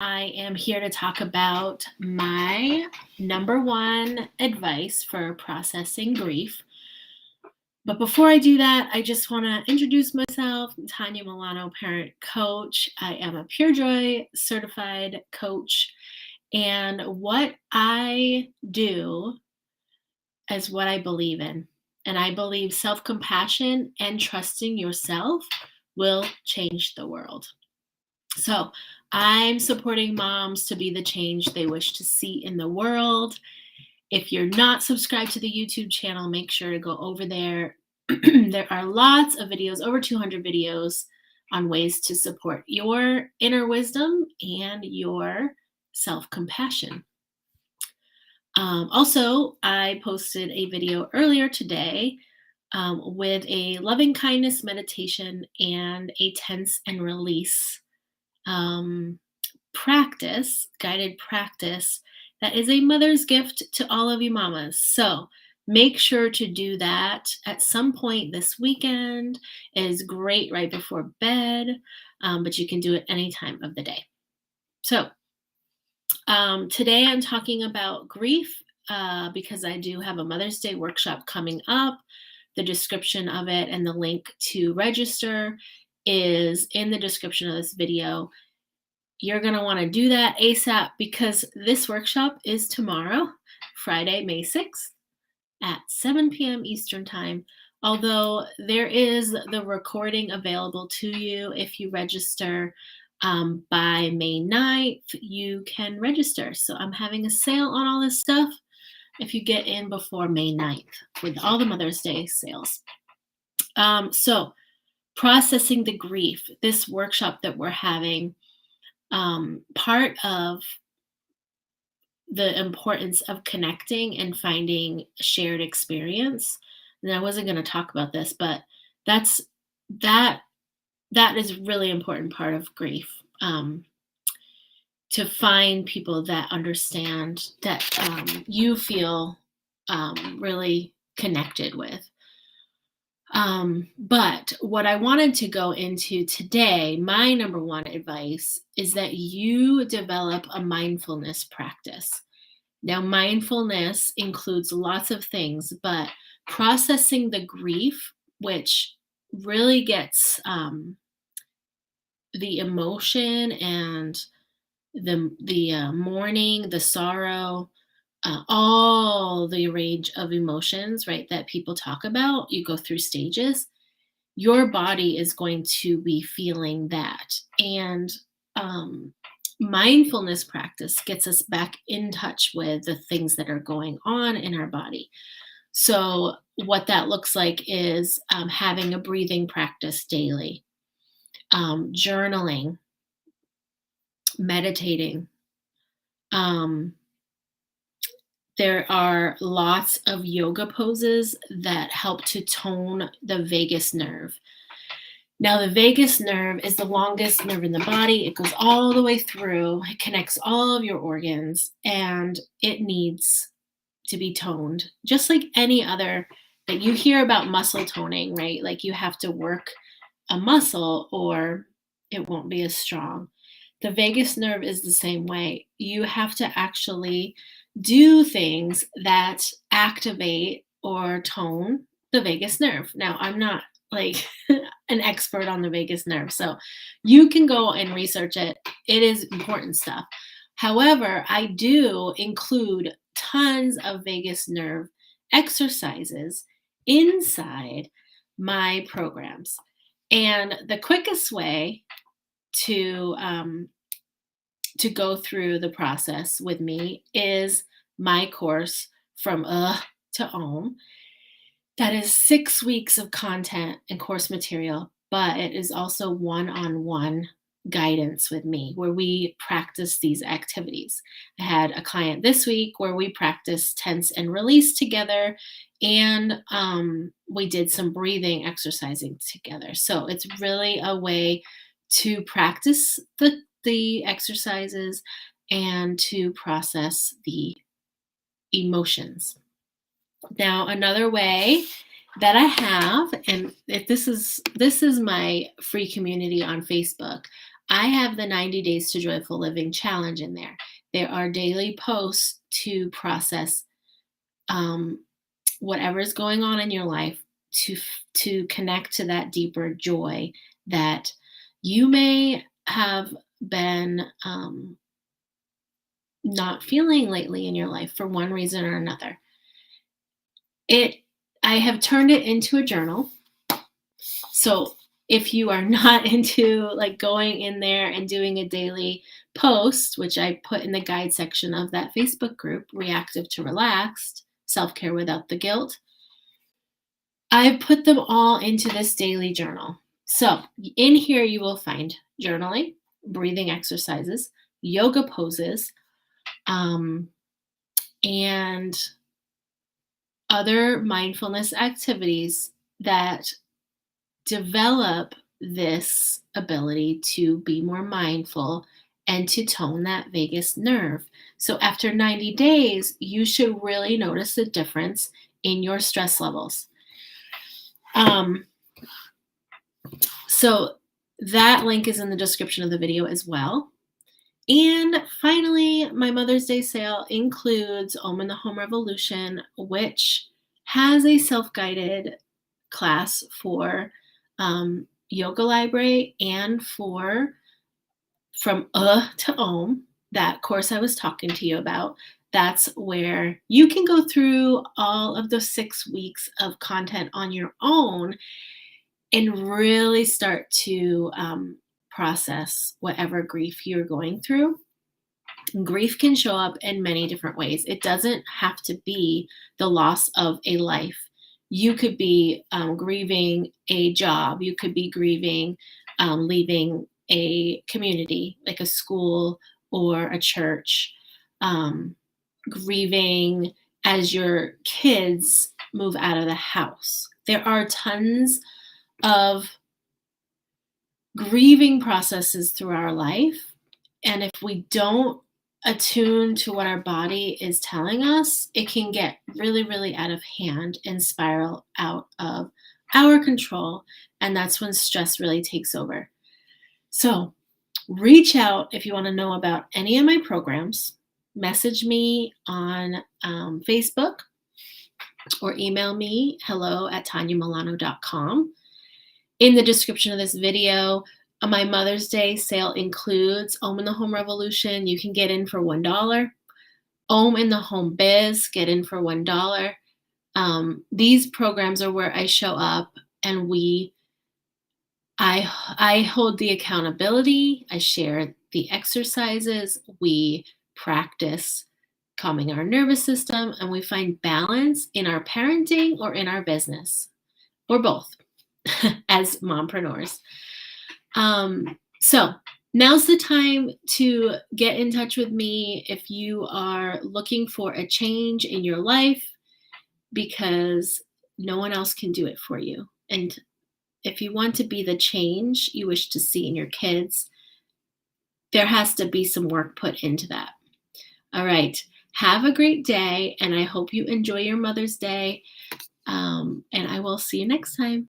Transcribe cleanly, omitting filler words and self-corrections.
I am here to talk about my number one advice for processing grief. But before I do that, I just want to introduce myself. I'm Tanya Milano, parent coach. I am a Pure Joy certified coach. And what I do is what I believe in. And I believe self-compassion and trusting yourself will change the world. So I'm supporting moms to be the change they wish to see in the world. If you're not subscribed to the YouTube channel, make sure to go over there. There are lots of videos, over 200 videos on ways to support your inner wisdom and your self-compassion. Also, I posted a video earlier today with a loving kindness meditation and a tense and release practice, guided practice, that is a mother's gift to all of you mamas. So make sure to do that at some point this weekend. It is great right before bed, but you can do it any time of the day. So today I'm talking about grief because I do have a Mother's Day workshop coming up. The description of it and the link to register is in the description of this video. You're going to want to do that ASAP because this workshop is tomorrow, Friday, May 6th at 7 p.m. Eastern Time. Although there is the recording available to you if you register by May 9th, you can register. So I'm having a sale on all this stuff if you get in before May 9th with all the Mother's Day sales. So processing the grief, this workshop that we're having, part of the importance of connecting and finding shared experience. And I wasn't going to talk about this, but that is a really important part of grief. To find people that understand, that you feel really connected with. But what I wanted to go into today, my number one advice is that you develop a mindfulness practice. Now, mindfulness includes lots of things, but processing the grief, which really gets the emotion and the mourning, the sorrow, all the range of emotions, right, that people talk about. You go through stages. Your body is going to be feeling that. And mindfulness practice gets us back in touch with the things that are going on in our body. So what that looks like is having a breathing practice daily, journaling, meditating. There are lots of yoga poses that help to tone the vagus nerve. Now, the vagus nerve is the longest nerve in the body. It goes all the way through. It connects all of your organs, and it needs to be toned, just like any other that you hear about muscle toning, right? Like you have to work a muscle or it won't be as strong. The vagus nerve is the same way. You have to actually do things that activate or tone the vagus nerve. Now, I'm not like an expert on the vagus nerve, so you can go and research it. It is important stuff. However, I do include tons of vagus nerve exercises inside my programs. And the quickest way to go through the process with me is my course From to Om. That is 6 weeks of content and course material, but it is also one-on-one guidance with me where we practice these activities. I had a client this week where we practiced tense and release together, and we did some breathing exercising together. So it's really a way to practice the exercises and to process the emotions. Now, another way that I have, and if this is my free community on Facebook, I have the 90 Days to Joyful Living challenge in there. There are daily posts to process um, whatever is going on in your life to connect to that deeper joy that you may have been not feeling lately in your life for one reason or another. I have turned it into a journal. So if you are not into like going in there and doing a daily post, which I put in the guide section of that Facebook group, Reactive to Relaxed, Self-Care Without the Guilt, I've put them all into this daily journal. So in here you will find journaling, breathing exercises, yoga poses, and other mindfulness activities that develop this ability to be more mindful and to tone that vagus nerve. So after 90 days, you should really notice a difference in your stress levels. So that link is in the description of the video as well. And finally, my Mother's Day sale includes Om in the Home Revolution, which has a self-guided class for Yoga Library and for From to Om, that course I was talking to you about. That's where you can go through all of the 6 weeks of content on your own and really start to process whatever grief you're going through. Grief can show up in many different ways. It doesn't have to be the loss of a life. You could be grieving a job. You could be grieving leaving a community, like a school or a church. Grieving as your kids move out of the house. There are tons of grieving processes through our life. And if we don't attune to what our body is telling us, it can get really, really out of hand and spiral out of our control. And that's when stress really takes over. So reach out if you want to know about any of my programs. Message me on Facebook or email me hello@tanyamilano.com. In the description of this video, my Mother's Day sale includes Om in the Home Revolution. You can get in for $1. Om in the Home Biz, get in for $1. These programs are where I show up and I hold the accountability. I share the exercises. We practice calming our nervous system, and we find balance in our parenting or in our business, or both, as mompreneurs. So now's the time to get in touch with me if you are looking for a change in your life, because no one else can do it for you. And if you want to be the change you wish to see in your kids, there has to be some work put into that. All right. Have a great day, and I hope you enjoy your Mother's Day. And I will see you next time.